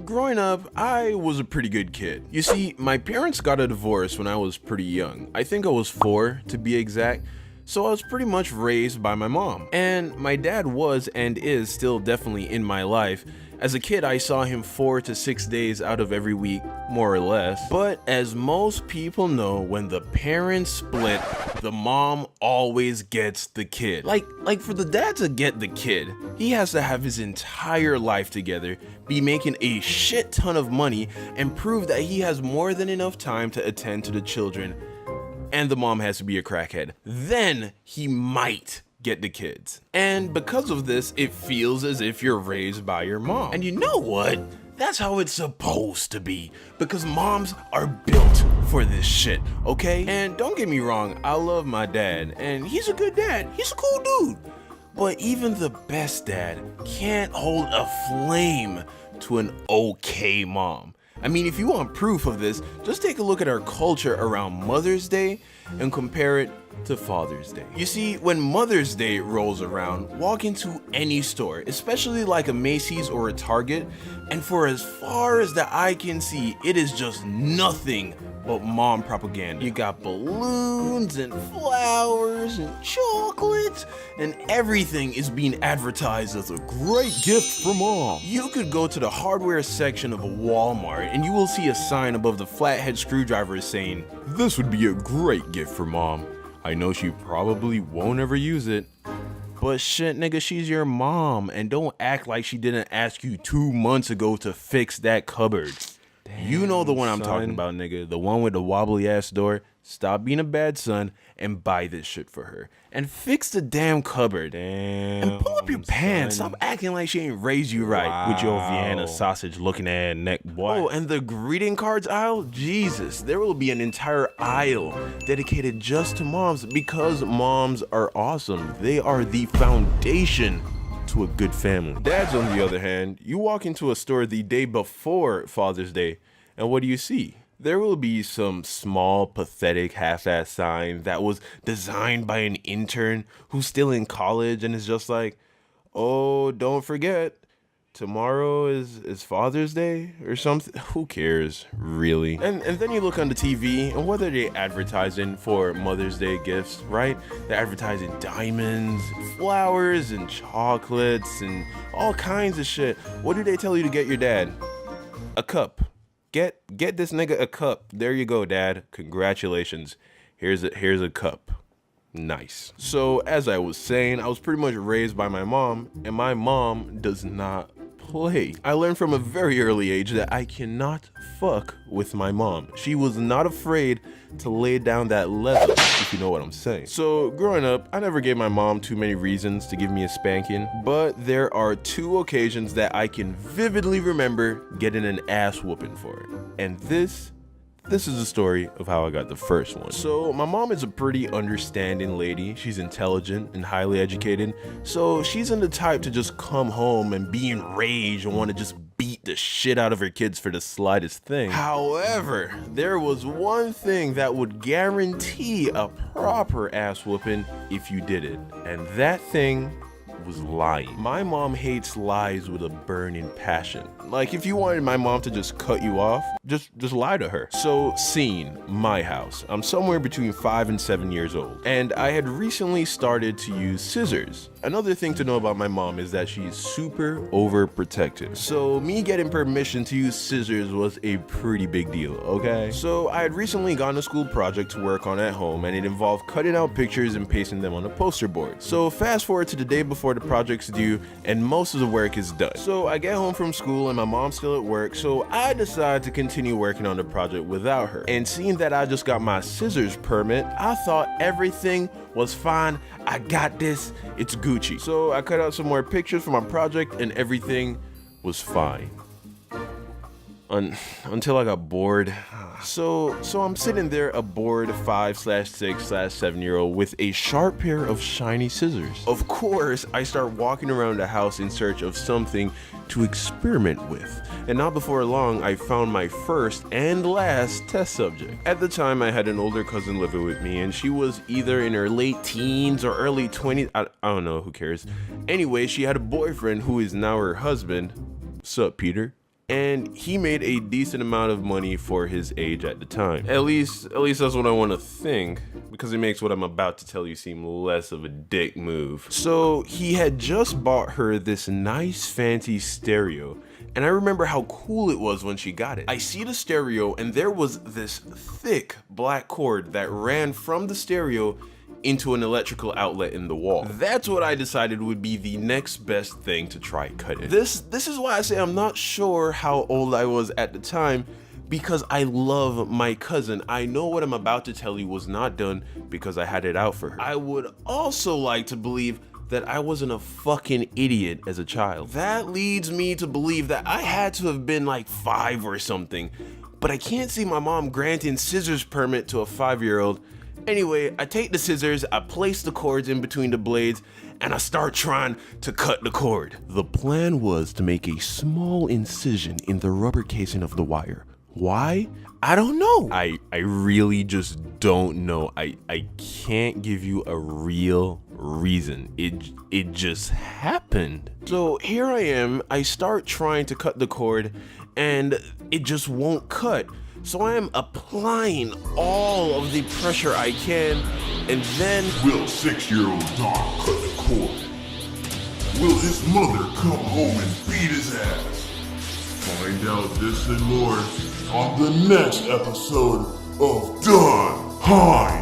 growing up, I was a pretty good kid. You see, my parents got a divorce when I was pretty young. I think I was 4 to be exact. So I was pretty much raised by my mom. And my dad was and is still definitely in my life. As a kid, I saw him 4 to 6 days out of every week, more or less. But as most people know, when the parents split, the mom always gets the kid. Like for the dad to get the kid, he has to have his entire life together, be making a shit ton of money, and prove that he has more than enough time to attend to the children. And the mom has to be a crackhead. Then he might get the kids. And because of this, it feels as if you're raised by your mom. And you know what? That's how it's supposed to be, because moms are built for this shit, okay? And don't get me wrong, I love my dad, and he's a good dad. He's a cool dude. But even the best dad can't hold a flame to an okay mom. I mean, if you want proof of this, just take a look at our culture around Mother's Day and compare it to Father's Day. You see, when Mother's Day rolls around, walk into any store, especially like a Macy's or a Target, and for as far as the eye can see, it is just nothing but mom propaganda. You got balloons and flowers and chocolates, and everything is being advertised as a great gift for mom. You could go to the hardware section of a Walmart and you will see a sign above the flathead screwdriver saying, "This would be a great gift for mom. I know she probably won't ever use it." But shit, nigga, she's your mom, and don't act like she didn't ask you 2 months ago to fix that cupboard. Damn, you know the one I'm talking about, nigga. The one with the wobbly ass door. Stop being a bad son and buy this shit for her. And fix the damn cupboard. Damn, and pull up your pants. Stop acting like she ain't raised you right. With your Vienna sausage looking at neck, boy. Oh, and the greeting cards aisle? Jesus, there will be an entire aisle dedicated just to moms, because moms are awesome. They are the foundation to a good family. Dads, on the other hand, you walk into a store the day before Father's Day, and what do you see? There will be some small, pathetic, half-ass sign that was designed by an intern who's still in college and is just like, "Oh, don't forget, tomorrow is Father's Day," or something. Who cares, really? And then you look on the TV, and what are they advertising for Mother's Day gifts, right? They're advertising diamonds, flowers, and chocolates, and all kinds of shit. What do they tell you to get your dad? A cup. Get this nigga a cup. There you go, dad. Congratulations. Here's a cup. Nice. So as I was saying, I was pretty much raised by my mom, and my mom does not play. I learned from a very early age that I cannot fuck with my mom. She was not afraid to lay down that leather, if you know what I'm saying. So growing up, I never gave my mom too many reasons to give me a spanking, but there are 2 occasions that I can vividly remember getting an ass whooping for it. And this is the story of how I got the first one. So my mom is a pretty understanding lady. She's intelligent and highly educated. So she's in the type to just come home and be enraged and want to just beat the shit out of her kids for the slightest thing. However, there was one thing that would guarantee a proper ass whooping if you did it. And that thing was lying. My mom hates lies with a burning passion. Like, if you wanted my mom to just cut you off, just lie to her. So, scene, my house. I'm somewhere between 5 and 7 years old, and I had recently started to use scissors. Another thing to know about my mom is that she's super overprotective. So me getting permission to use scissors was a pretty big deal, okay? So I had recently gotten a school project to work on at home, and it involved cutting out pictures and pasting them on a poster board. So fast forward to the day before the project's due, and most of the work is done. So I get home from school and my mom's still at work, so I decide to continue working on the project without her. And seeing that I just got my scissors permit, I thought everything was fine. I got this, it's Gucci. So I cut out some more pictures for my project and everything was fine. Until I got bored. So I'm sitting there, a bored 5/6/7-year-old with a sharp pair of shiny scissors. Of course, I start walking around the house in search of something to experiment with. And not before long, I found my first and last test subject. At the time, I had an older cousin living with me, and she was either in her late teens or early 20s. I don't know, who cares? Anyway, she had a boyfriend who is now her husband. Sup, Peter? and he made a decent amount of money for his age at the time. At least that's what I want to think, because it makes what I'm about to tell you seem less of a dick move. So he had just bought her this nice fancy stereo, and I remember how cool it was when she got it. I see the stereo, and there was this thick black cord that ran from the stereo into an electrical outlet in the wall. That's what I decided would be the next best thing to try cutting. This is why I say I'm not sure how old I was at the time, because I love my cousin. I know what I'm about to tell you was not done because I had it out for her. I would also like to believe that I wasn't a fucking idiot as a child. That leads me to believe that I had to have been like 5 or something, but I can't see my mom granting scissors permit to a 5-year-old. Anyway, I take the scissors, I place the cords in between the blades, and I start trying to cut the cord. The plan was to make a small incision in the rubber casing of the wire. Why? I don't know. I really just don't know. I can't give you a real reason. It just happened. So here I am, I start trying to cut the cord, and it just won't cut. So I am applying all of the pressure I can, and then... Will 6-year-old Don cut the cord? Will his mother come home and beat his ass? Find out this and more on the next episode of Don Hines.